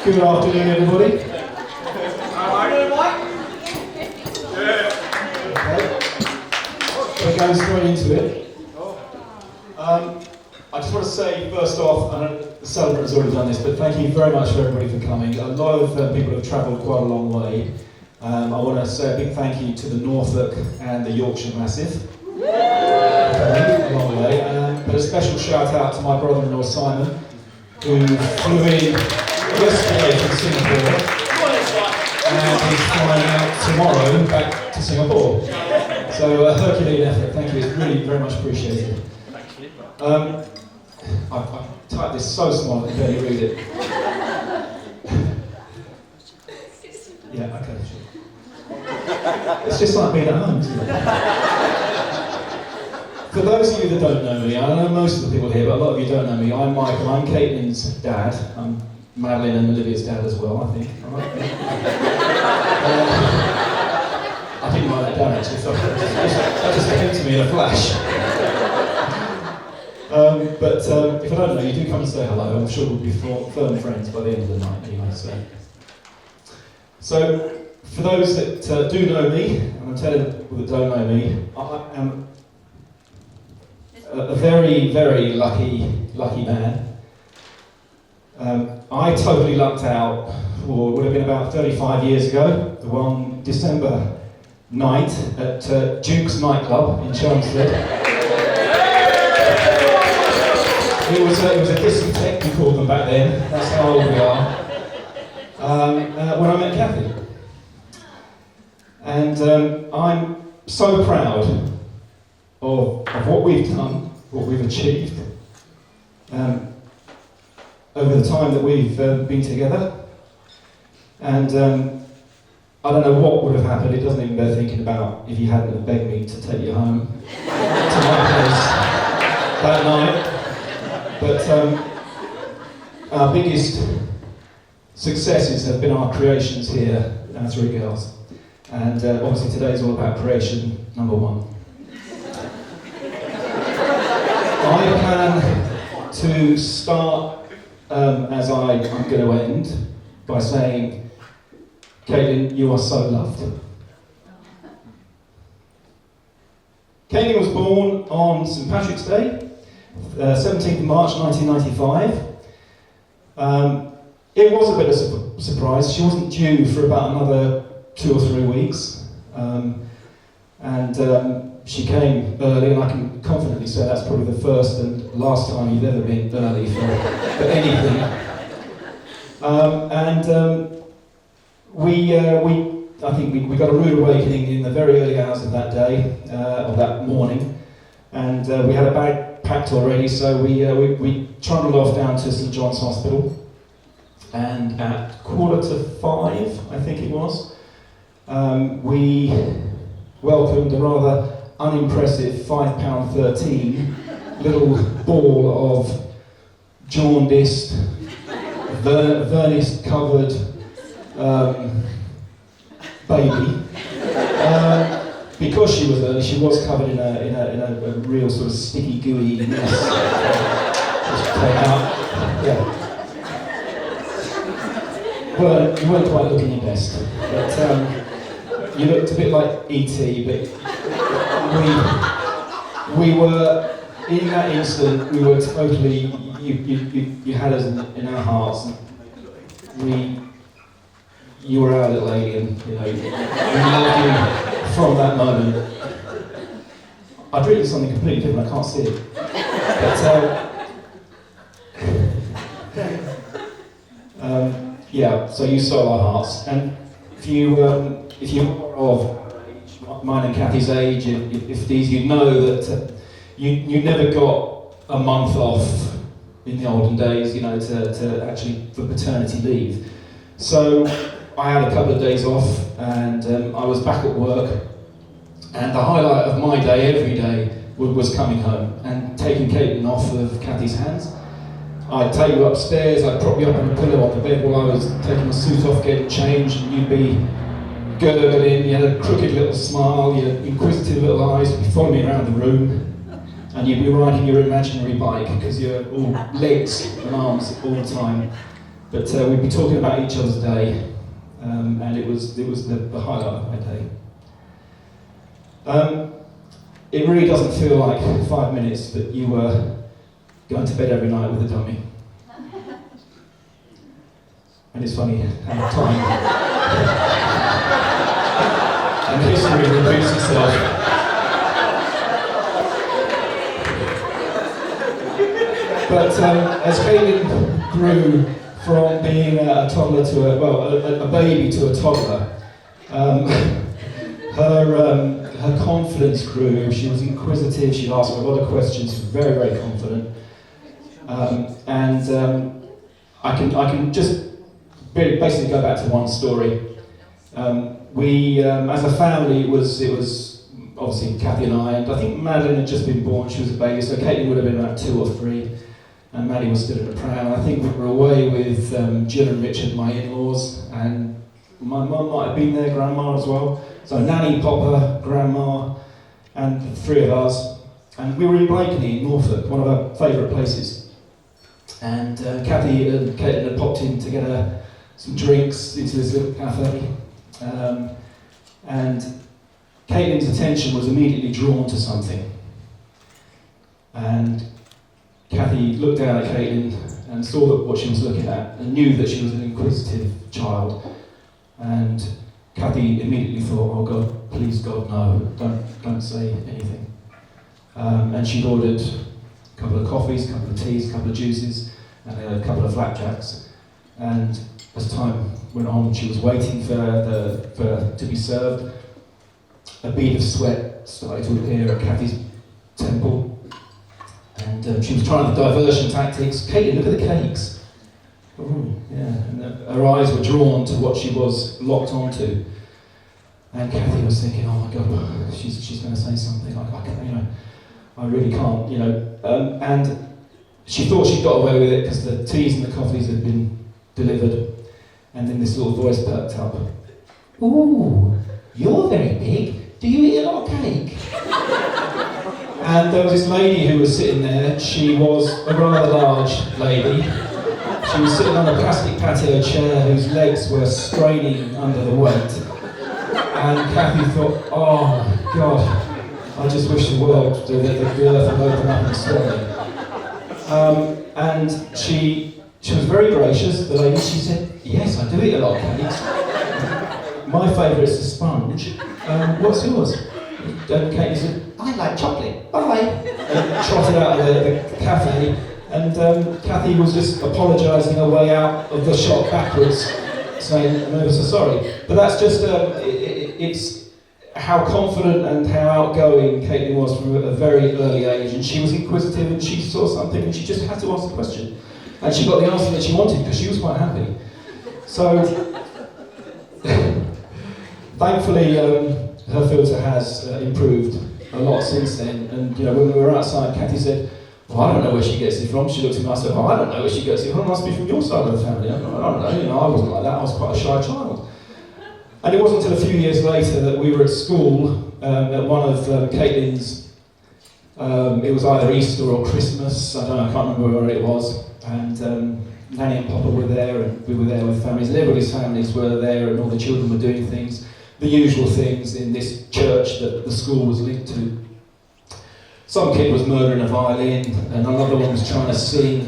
Good afternoon, everybody. Okay. We're going straight into it. I just want to say, first off, I know the celebrant's already done this, but thank you very much for everybody for coming. A lot of people have travelled quite a long way. I want to say a big thank you to the Norfolk and the Yorkshire Massive. A long way. But a special shout out to my brother-in-law Simon, who flew in yesterday from Singapore and is flying out tomorrow back to Singapore. So a Herculean effort, thank you, it's really very much appreciated. I've typed this so small I can barely read it. Yeah, okay, sure. It's just like being at home, isn't it? For those of you that don't know me, I know most of the people here, but a lot of you don't know me. I'm Michael, I'm Caitlin's dad. I'm Madeline and Olivia's dad as well, I think. I didn't write that down actually, so that just came to me in a flash. But if I don't know you, do come and say hello. I'm sure we'll be firm friends by the end of the night anyway. So for those that do know me, and I'm telling people that don't know me, I am a very, very lucky man. I totally lucked out, or it would have been about 35 years ago, the one December night at Duke's nightclub in Chelmsford. It was a discotheque, we called them back then, that's how old we are, when I met Kathy. And I'm so proud of what we've done, what we've achieved, over the time that we've been together. And I don't know what would have happened, it doesn't even bear thinking about if you hadn't have begged me to take you home to my place that night. But our biggest successes have been our creations here, our three girls. And obviously today's all about creation number one. I plan to start as I'm going to end by saying, Caitlin, you are so loved. Caitlin was born on St Patrick's Day, 17th of March 1995. It was a bit of a surprise. She wasn't due for about another 2 or 3 weeks. She came early, and I can confidently say that's probably the first and last time you've ever been early for anything. I think we got a rude awakening in the very early hours of that day, of that morning, and we had a bag packed already, so we trundled off down to St John's Hospital, and at 4:45, I think it was, we welcomed a rather unimpressive £5.13 little ball of jaundiced, vernice-covered baby. Because she was early, she was covered in a real sort of sticky, gooey mess. Which came out. Yeah. Well, you weren't quite looking your best, but you looked a bit like E.T. But we were in that instant. We were totally. You had us in our hearts. You were our little alien. You know, we loved you from that moment. I'd written something completely different. I can't see it. But yeah. So you stole our hearts, and if you're of mine and Kathy's age, if these, you know that you never got a month off in the olden days, you know, to actually for paternity leave. So I had a couple of days off, and I was back at work, and the highlight of my day every day was coming home and taking Caitlin off of Kathy's hands. I'd take you upstairs, I'd prop you up on a pillow on the bed while I was taking my suit off, getting changed, and you'd be gurgling, you had a crooked little smile, your inquisitive little eyes, you'd be following me around the room, and you'd be riding your imaginary bike because you're all legs and arms all the time. But we'd be talking about each other's day, and it was the highlight of my day. It really doesn't feel like 5 minutes that you were going to bed every night with a dummy. And it's funny how time and history repeats itself. But as Caitlin grew from being a toddler to a baby to a toddler, her confidence grew. She was inquisitive. She'd ask a lot of questions. She was very, very confident. I can just basically go back to one story. We, as a family, it was obviously Kathy and I think Madeline had just been born. She was a baby, so Caitlin would have been about 2 or 3. And Maddie was still in the pram. I think we were away with Jill and Richard, my in-laws, and my mum might have been there, Grandma as well. So Nanny, Papa, Grandma, and the 3 of us. And we were in Blakeney, in Norfolk, one of our favourite places. And Kathy and Caitlin had popped in to get some drinks into this little cafe. And Caitlin's attention was immediately drawn to something. And Kathy looked down at Caitlin and saw what she was looking at and knew that she was an inquisitive child. And Kathy immediately thought, oh God, please God, no, don't say anything. And she'd ordered a couple of coffees, a couple of teas, a couple of juices, and a couple of flapjacks. And as time went on, she was waiting for to be served. A bead of sweat started to appear at Kathy's temple. And she was trying the diversion tactics. Caitlin, look at the cakes. Oh, yeah. And her eyes were drawn to what she was locked onto. And Kathy was thinking, oh my God, she's going to say something. I really can't, And she thought she'd got away with it because the teas and the coffees had been delivered. And then this little voice perked up. Ooh, you're very big. Do you eat a lot of cake? And there was this lady who was sitting there. She was a rather large lady. She was sitting on a plastic patio chair whose legs were straining under the weight. And Kathy thought, oh God, I just wish the world, the earth would open up and swallow me. And she was very gracious, the lady. She said, yes, I do eat a lot of cakes. My favourite is the sponge. What's yours? And Katie said, I like chocolate, bye. And trotted out of the cafe, and Kathy was just apologising her way out of the shop backwards, saying, I'm ever so sorry. But that's just, it's how confident and how outgoing Caitlin was from a very early age, and she was inquisitive, and she saw something, and she just had to ask the question. And she got the answer that she wanted, because she was quite happy. So, thankfully, her filter has improved a lot since then. And when we were outside, Kathy said, well, I don't know where she gets it from. She looked at me and I said, oh, I don't know where she gets it from. It must be from your side of the family. I don't know, I wasn't like that. I was quite a shy child. And it wasn't until a few years later that we were at school at one of Caitlin's, it was either Easter or Christmas, I can't remember where it was. And Nanny and Papa were there, and we were there with families, and everybody's families were there, and all the children were doing things. The usual things in this church that the school was linked to. Some kid was murdering a violin, and another one was trying to sing.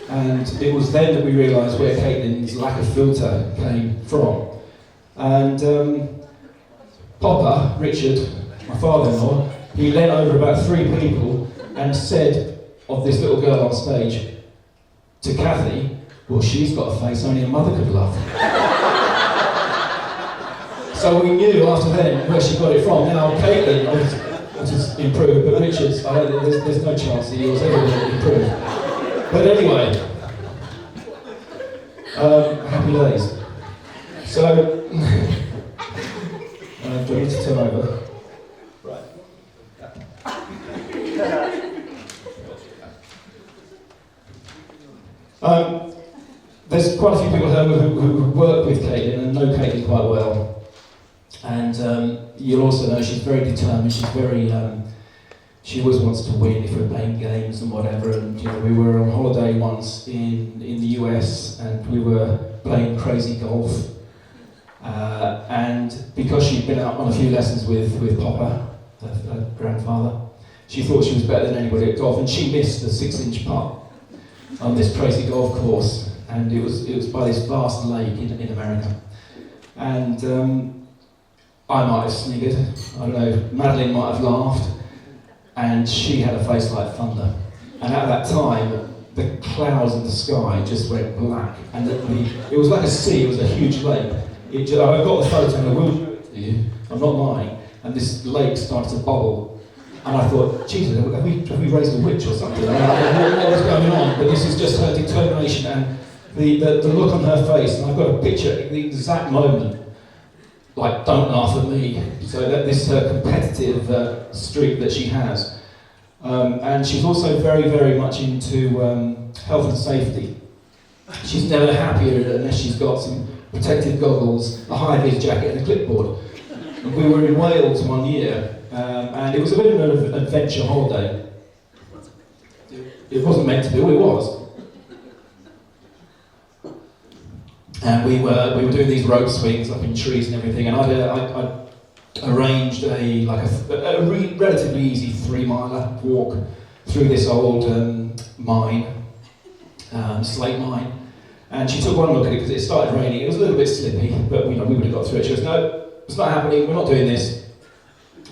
And it was then that we realised where Caitlin's lack of filter came from. And Papa, Richard, my father-in-law, he leant over about 3 people and said of this little girl on stage to Kathy, well, she's got a face only a mother could love. So we knew after then where she got it from. Now Caitlin, which has improved, but Richard's, there's no chance that he was ever going to improve. But anyway, happy days. So, do I need to turn over? Right. There's quite a few people here who work with Caitlin and know Caitlin quite well. And you'll also know she's very determined, she's very she always wants to win if we're playing games and whatever. And we were on holiday once in the US, and we were playing crazy golf. And because she'd been out on a few lessons with Papa, her grandfather, she thought she was better than anybody at golf, and she missed the 6-inch putt on this crazy golf course, and it was by this vast lake in America. And I might have sniggered, I don't know, Madeline might have laughed, and she had a face like thunder. And at that time, the clouds in the sky just went black, and it was like a sea, it was a huge lake. I've got the photo, and I will show it to you, I'm not lying, and this lake started to bubble. And I thought, Jesus, have we raised a witch or something? I don't know what was going on, but this is just her determination and the look on her face. And I've got a picture at the exact moment, like, don't laugh at me. So that this is her competitive streak that she has. And she's also very, very much into health and safety. She's never happier unless she's got some protective goggles, a high-vis jacket and a clipboard. And we were in Wales one year, and it was a bit of an adventure holiday. It wasn't meant to be, well, it was. And we were doing these rope swings up in trees and everything, and I arranged a relatively easy 3-miler walk through this old mine, slate mine. And she took one look at it because it started raining. It was a little bit slippy, but we would have got through it. She goes, "No, it's not happening. We're not doing this.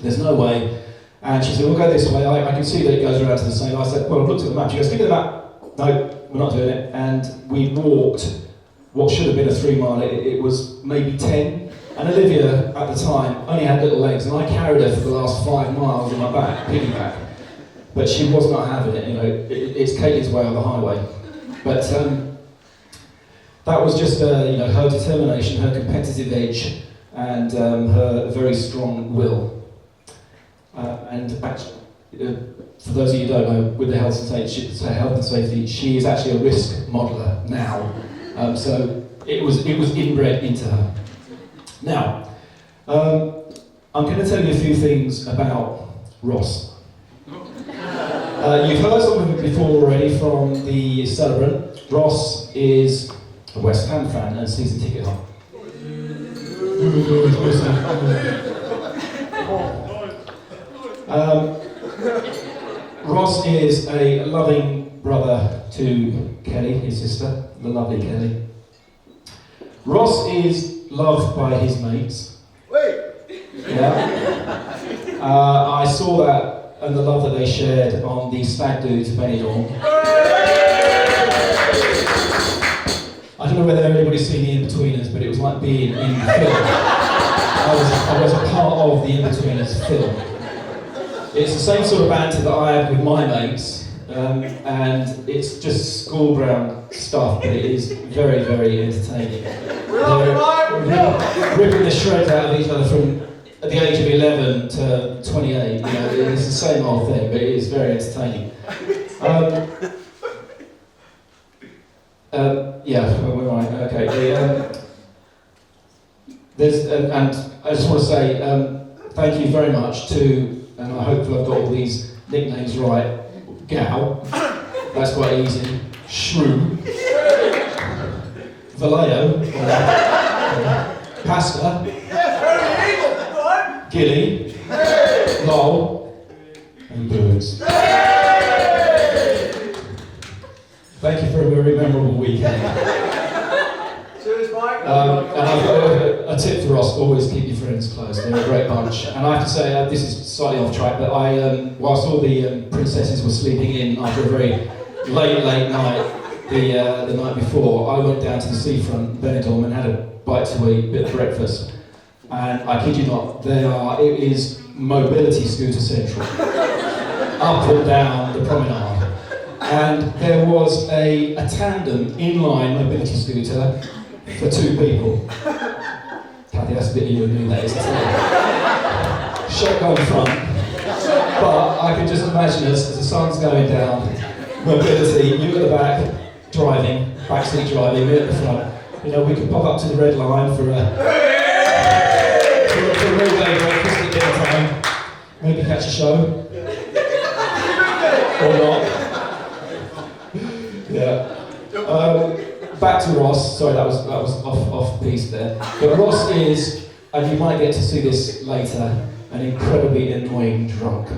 There's no way." And she said, "We'll go this way. I can see that it goes around to the same." I said, "Well, I've looked at the map." She goes, "Give me the map." "No, we're not doing it." And we walked what should have been a 3-mile. It was maybe 10. And Olivia, at the time, only had little legs, and I carried her for the last 5 miles on my back, piggyback. But she was not having it. It's Katie's way or the highway. But that was just her determination, her competitive edge, and her very strong will. And actually, for those of you who don't know, with the health and safety, she is actually a risk modeler now. So it was inbred into her. Now, I'm going to tell you a few things about Ross. You've heard some of it before already from the celebrant. Ross is a West Ham fan and season ticket holder. Ross is a loving brother to Kelly, his sister, the lovely Kelly. Ross is loved by his mates. Yeah. I saw that and the love that they shared on the Stag Do to Benidorm. I don't know whether anybody's seen The Inbetweeners, but it was like being in the film. I was a part of The Inbetweeners film. It's the same sort of banter that I have with my mates, and it's just school ground stuff, but it is very, very entertaining. They're ripping the shreds out of each other from at the age of 11 to 28. It's the same old thing, but it is very entertaining. We're right. Okay. And I just want to say thank you very much to, and I hope I've got all these nicknames right. Gal, that's quite easy. Shrew, Vallejo, Pasta, Gilly, Lol, and Birds. Thank you for a very memorable weekend. And I've got a tip for Ross: always keep your friends close. They're a great bunch. And I have to say, this is slightly off track, but whilst all the princesses were sleeping in after a very late night, the night before, I went down to the seafront, Benidorm, and had a bite to eat, bit of breakfast. And I kid you not, it is mobility scooter central, up and down the promenade. And there was a tandem inline mobility scooter for 2 people. Kathy, that's a bit of you and me, that is. Shotgun front. But I can just imagine us as the sun's going down, mobility, you at the back, driving, backseat driving, me at the front. We could pop up to the Red Line for a real day breakfast at dinner time, maybe catch a show. Or not. Yeah. Back to Ross. Sorry, that was off piece there. But Ross is, and you might get to see this later, an incredibly annoying drunk.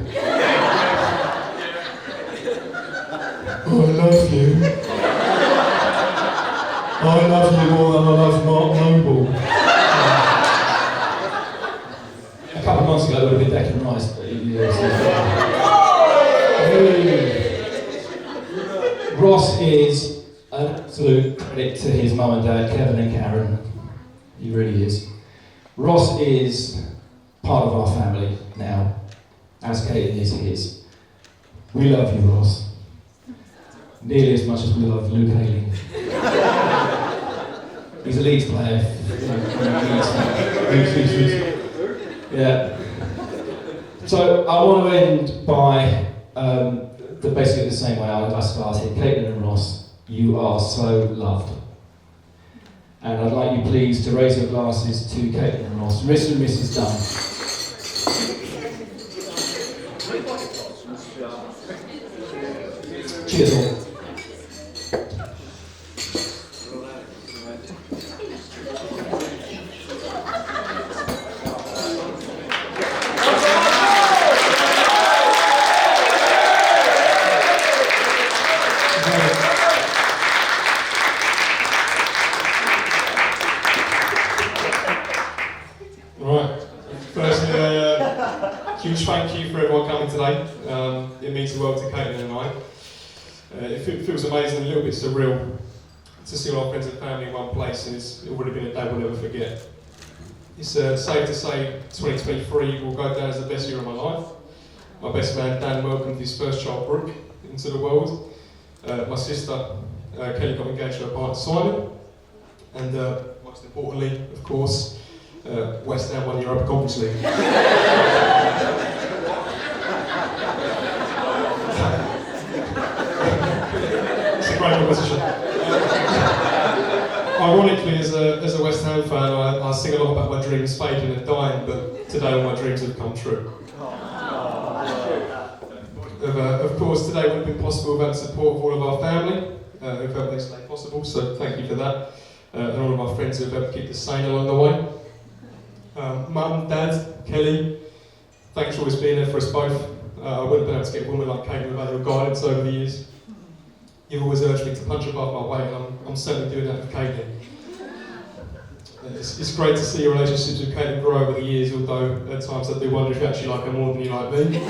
Oh, I love you. I love you more than I love Mark Noble. A couple of months ago, it would have been Declan Rice, but Ross is an absolute credit to his mum and dad, Kevin and Karen. He really is. Ross is part of our family now, as Caden is his. We love you, Ross. Nearly as much as we love Luke Haley. He's a Leeds player. Yeah. So I want to end by basically the same way I started. Caitlin and Ross, you are so loved. And I'd like you please to raise your glasses to Caitlin and Ross. Mr. and Mrs. Dunn. Cheers all. Huge thank you for everyone coming today. It means the world to Caitlin and I. It feels amazing, a little bit surreal to see all our friends and family in one place, and it would have been a day we'll never forget. It's safe to say 2023 will go down as the best year of my life. My best man Dan welcomed his first child Brooke into the world. My sister Kelly got engaged to her partner Simon, and most importantly, of course, West Ham won the Europa Conference League. It's a great proposition. Ironically, as a West Ham fan, I sing a lot about my dreams fading and dying, but today all my dreams have come true. Of course, today wouldn't have been possible without the support of all of our family, who've helped make today possible, so thank you for that. And all of our friends who've helped keep us sane along the way. Mum, Dad, Kelly, thanks for always being there for us both. I wouldn't have been able to get a woman like Kate without your guidance over the years. You've always urged me to punch above my weight, and I'm certainly doing that with Kate. It's great to see your relationships with Kate grow over the years, although at times I do wonder if you actually like her more than you like me.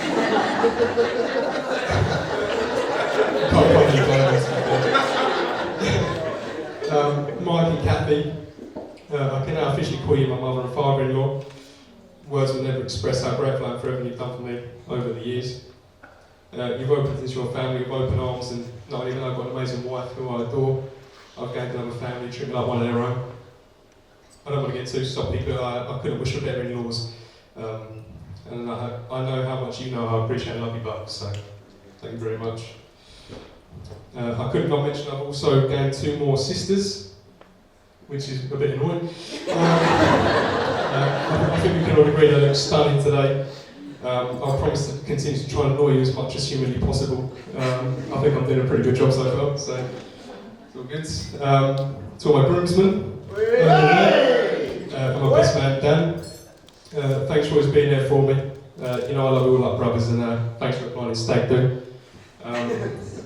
Mike and Kathy, I can now officially call you my mother and father-in-law. Words will never express how grateful I am for everything you've done for me over the years. You've opened into your family with open arms, and not even though I've got an amazing wife who I adore, I've gained another family, treat me like one of their own. I don't want to get too soppy, but I couldn't wish for better in-laws. And I know how much you know I appreciate and love you both, so thank you very much. I could not mention I've also gained 2 more sisters, which is a bit annoying. I think we can all agree they look stunning today. I'll promise to continue to try and annoy you as much as humanly possible. I think I'm doing a pretty good job so far, so it's all good. To all my groomsmen, and my best man Dan, thanks for always being there for me. You know I love you all like brothers, and thanks for applying stag do.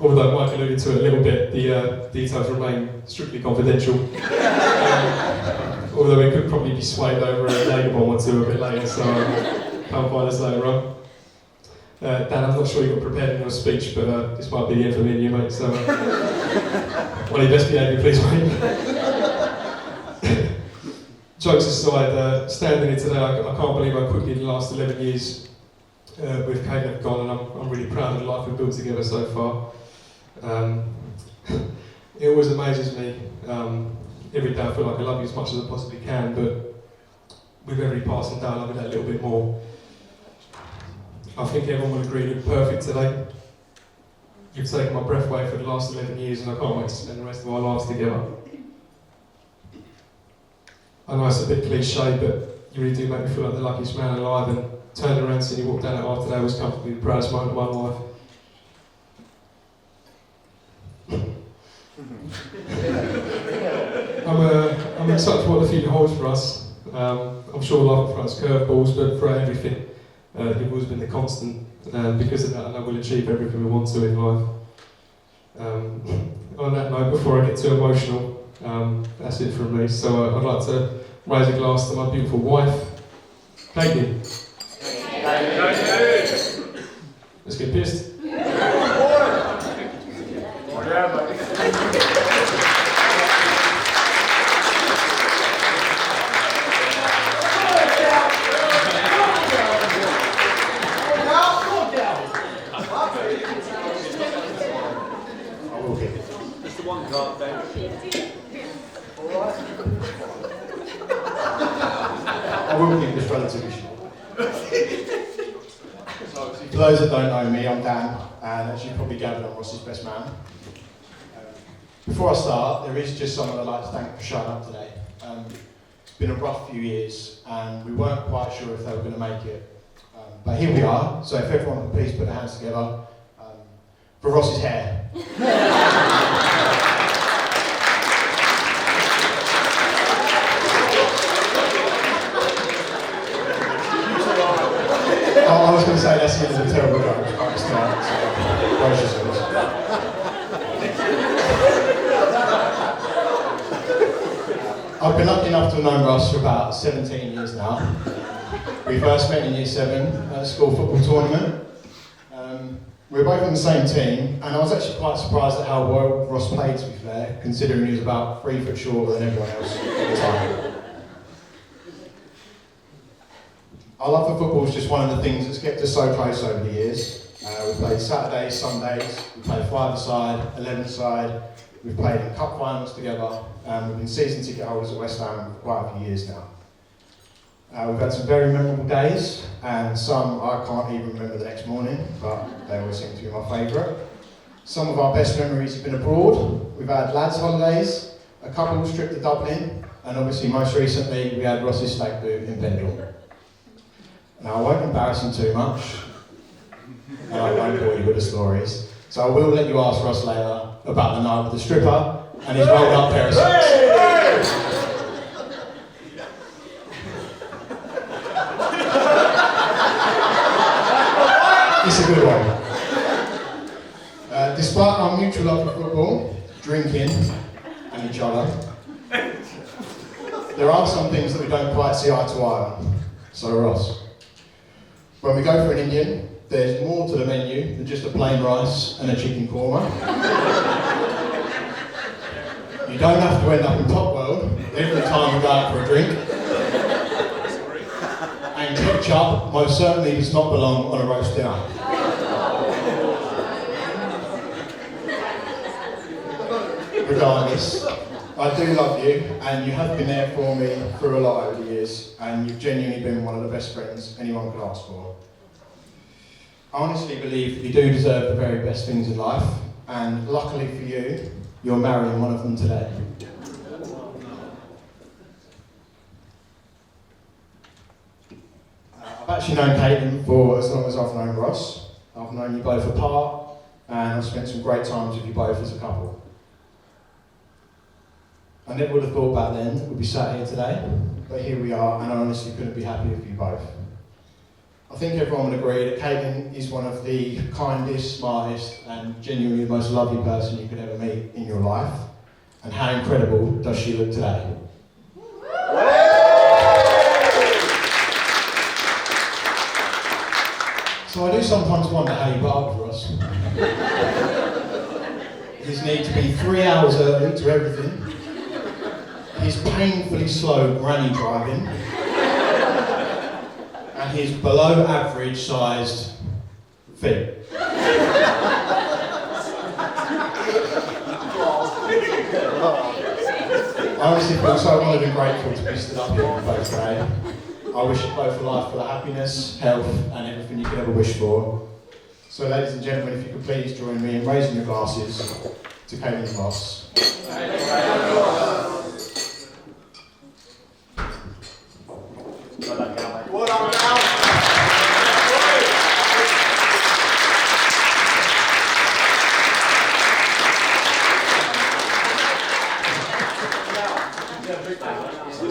Although Mike alluded to it a little bit, the details remain strictly confidential. Although it could probably be swayed over a later bomb or two a bit later, so come find us later on. Dan, I'm not sure you got prepared in your speech, but this might be the end for me and you, mate, so one of your best behaviour, please, mate. Jokes aside, standing here today, I can't believe how quickly the last 11 years with Kate have gone, and I'm really proud of the life we've built together so far. It always amazes me. Every day I feel like I love you as much as I possibly can, but with every passing day I love you that little bit more. I think everyone will agree you're perfect today. You've taken my breath away for the last 11 years, and I can't wait to spend the rest of our lives together. I know it's a bit cliche, but you really do make me feel like the luckiest man alive, and turning around seeing you walk down that aisle today was comfortably the proudest moment of my life. excited for what the future holds for us. I'm sure life throws curveballs, but for everything, you've always been the constant. Because of that, I know we'll achieve everything we want to in life. On that note, before I get too emotional, that's it from me. So I'd like to raise a glass to my beautiful wife, Katie. Let's get pissed. I will keep this relatively short. For those that don't know me, I'm Dan, and as you probably gathered, I'm Ross's best man. Before I start, there is just someone I'd like to thank for showing up today. It's been a rough few years, and we weren't quite sure if they were going to make it. But here we are, so if everyone could please put their hands together for Ross's hair. I was going to say that's the end of the terrible joke, but it's not, so brace yourselves. I've been lucky enough to have known Ross for about 17 years now. We first met in Year 7 at a school football tournament. We were both on the same team, and I was actually quite surprised at how well Ross played, to be fair, considering he was about 3 foot shorter than everyone else at the time. Our love for football is just one of the things that's kept us so close over the years. We played Saturdays, Sundays, we played 5-a-side, 11-a-side, we've played in cup finals together, and we've been season ticket holders at West Ham for quite a few years now. We've had some very memorable days, and some I can't even remember the next morning, but they always seem to be my favourite. Some of our best memories have been abroad. We've had lads' holidays, a couple trip to Dublin, and obviously most recently we had Ross's stag do in Pendle. Now I won't embarrass him too much, and I won't bore you with the stories, so I will let you ask Ross later about the night with the stripper and his rolled up pair of socks. It's a good one. Despite our mutual love for football, drinking, and each other, there are some things that we don't quite see eye to eye on. So Ross, when we go for an Indian, there's more to the menu than just a plain rice and a chicken korma. You don't have to end up in Top World every time we go out for a drink. And ketchup most certainly does not belong on a roast dinner. Regardless, I do love you, and you have been there for me through a lot over the years, and you've genuinely been one of the best friends anyone could ask for. I honestly believe that you do deserve the very best things in life, and luckily for you, you're marrying one of them today. I've actually known Caitlin for as long as I've known Ross. I've known you both apart, and I've spent some great times with you both as a couple. I never would have thought back then that we'd be sat here today, but here we are, and I honestly couldn't be happier for you both. I think everyone would agree that Caitlin is one of the kindest, smartest, and genuinely the most lovely person you could ever meet in your life. And how incredible does she look today? So I do sometimes wonder how you put up with Ross. His need to be 3 hours early to everything. His painfully slow granny driving. And his below average sized feet. I honestly feel so honoured and grateful to be stood up here with you both today. I wish you both a life full of happiness, health, and everything you could ever wish for. So, ladies and gentlemen, if you could please join me in raising your glasses to Caitlin and Ross. Well done, Cal. It's